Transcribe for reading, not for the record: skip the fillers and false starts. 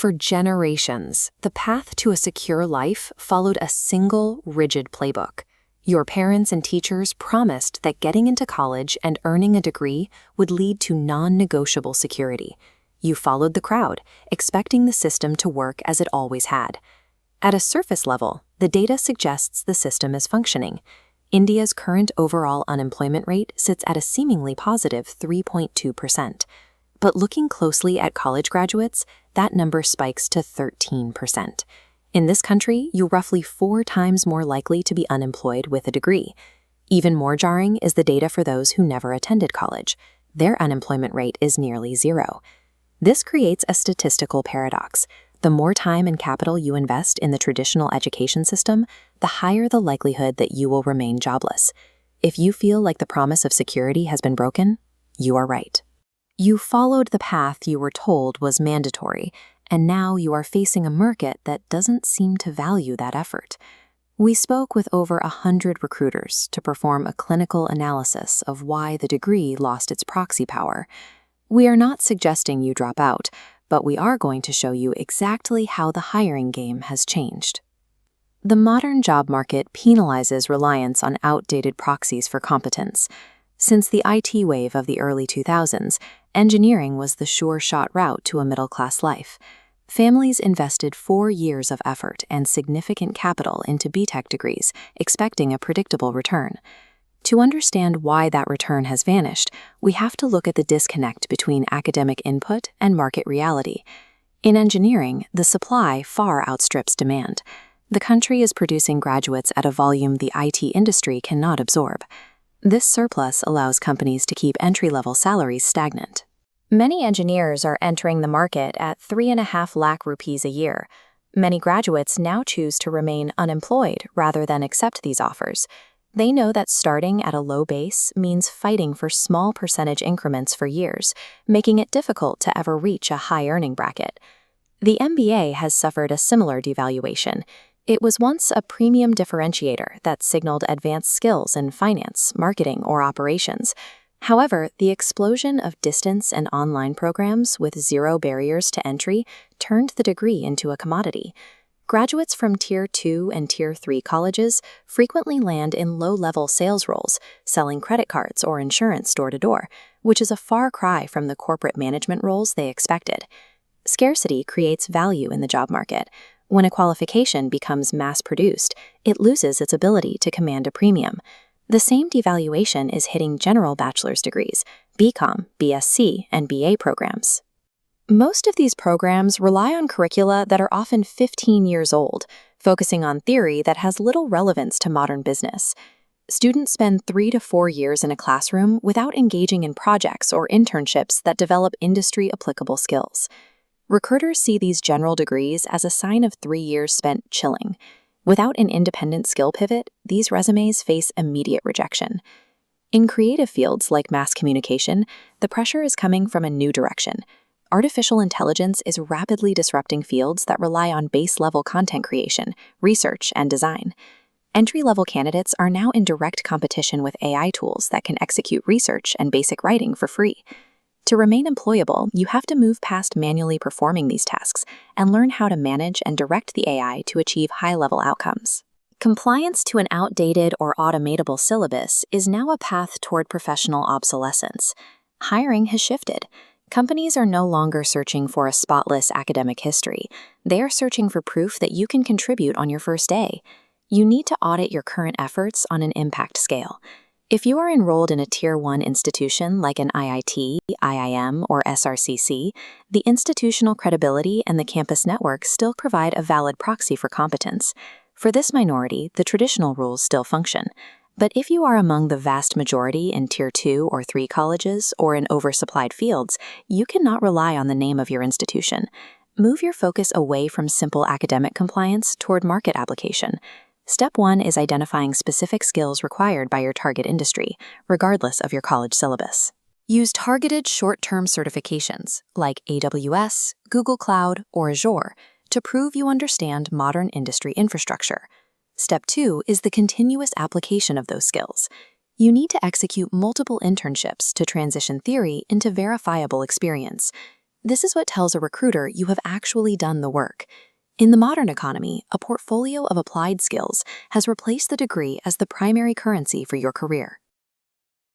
For generations, the path to a secure life followed a single, rigid playbook. Your parents and teachers promised that getting into college and earning a degree would lead to non-negotiable security. You followed the crowd, expecting the system to work as it always had. At a surface level, the data suggests the system is functioning. India's current overall unemployment rate sits at a seemingly positive 3.2%. But looking closely at college graduates, that number spikes to 13%. In this country, you're roughly 4 times more likely to be unemployed with a degree. Even more jarring is the data for those who never attended college. Their unemployment rate is nearly 0. This creates a statistical paradox. The more time and capital you invest in the traditional education system, the higher the likelihood that you will remain jobless. If you feel like the promise of security has been broken, you are right. You followed the path you were told was mandatory, and now you are facing a market that doesn't seem to value that effort. We spoke with over 100 recruiters to perform a clinical analysis of why the degree lost its proxy power. We are not suggesting you drop out, but we are going to show you exactly how the hiring game has changed. The modern job market penalizes reliance on outdated proxies for competence. Since the IT wave of the early 2000s, engineering was the sure-shot route to a middle-class life. Families invested 4 years of effort and significant capital into B.Tech degrees, expecting a predictable return. To understand why that return has vanished, we have to look at the disconnect between academic input and market reality. In engineering, the supply far outstrips demand. The country is producing graduates at a volume the IT industry cannot absorb. This surplus allows companies to keep entry-level salaries stagnant. Many engineers are entering the market at 3.5 lakh rupees a year. Many graduates now choose to remain unemployed rather than accept these offers. They know that starting at a low base means fighting for small percentage increments for years, making it difficult to ever reach a high-earning bracket. The MBA has suffered a similar devaluation. It was once a premium differentiator that signaled advanced skills in finance, marketing, or operations. However, the explosion of distance and online programs with 0 barriers to entry turned the degree into a commodity. Graduates from Tier 2 and Tier 3 colleges frequently land in low-level sales roles, selling credit cards or insurance door-to-door, which is a far cry from the corporate management roles they expected. Scarcity creates value in the job market. When a qualification becomes mass-produced, it loses its ability to command a premium. The same devaluation is hitting general bachelor's degrees, BCom, BSc, and BA programs. Most of these programs rely on curricula that are often 15 years old, focusing on theory that has little relevance to modern business. Students spend 3 to 4 years in a classroom without engaging in projects or internships that develop industry-applicable skills. Recruiters see these general degrees as a sign of 3 years spent chilling. Without an independent skill pivot, these resumes face immediate rejection. In creative fields like mass communication, the pressure is coming from a new direction. Artificial intelligence is rapidly disrupting fields that rely on base-level content creation, research, and design. Entry-level candidates are now in direct competition with AI tools that can execute research and basic writing for free. To remain employable, you have to move past manually performing these tasks and learn how to manage and direct the AI to achieve high-level outcomes. Compliance to an outdated or automatable syllabus is now a path toward professional obsolescence. Hiring has shifted. Companies are no longer searching for a spotless academic history. They are searching for proof that you can contribute on your first day. You need to audit your current efforts on an impact scale. If you are enrolled in a Tier 1 institution like an IIT, IIM, or SRCC, the institutional credibility and the campus network still provide a valid proxy for competence. For this minority, the traditional rules still function. But if you are among the vast majority in Tier 2 or 3 colleges or in oversupplied fields, you cannot rely on the name of your institution. Move your focus away from simple academic compliance toward market application. Step 1 is identifying specific skills required by your target industry, regardless of your college syllabus. Use targeted short-term certifications like AWS, Google Cloud, or Azure to prove you understand modern industry infrastructure. Step 2 is the continuous application of those skills. You need to execute multiple internships to transition theory into verifiable experience. This is what tells a recruiter you have actually done the work. In the modern economy, a portfolio of applied skills has replaced the degree as the primary currency for your career.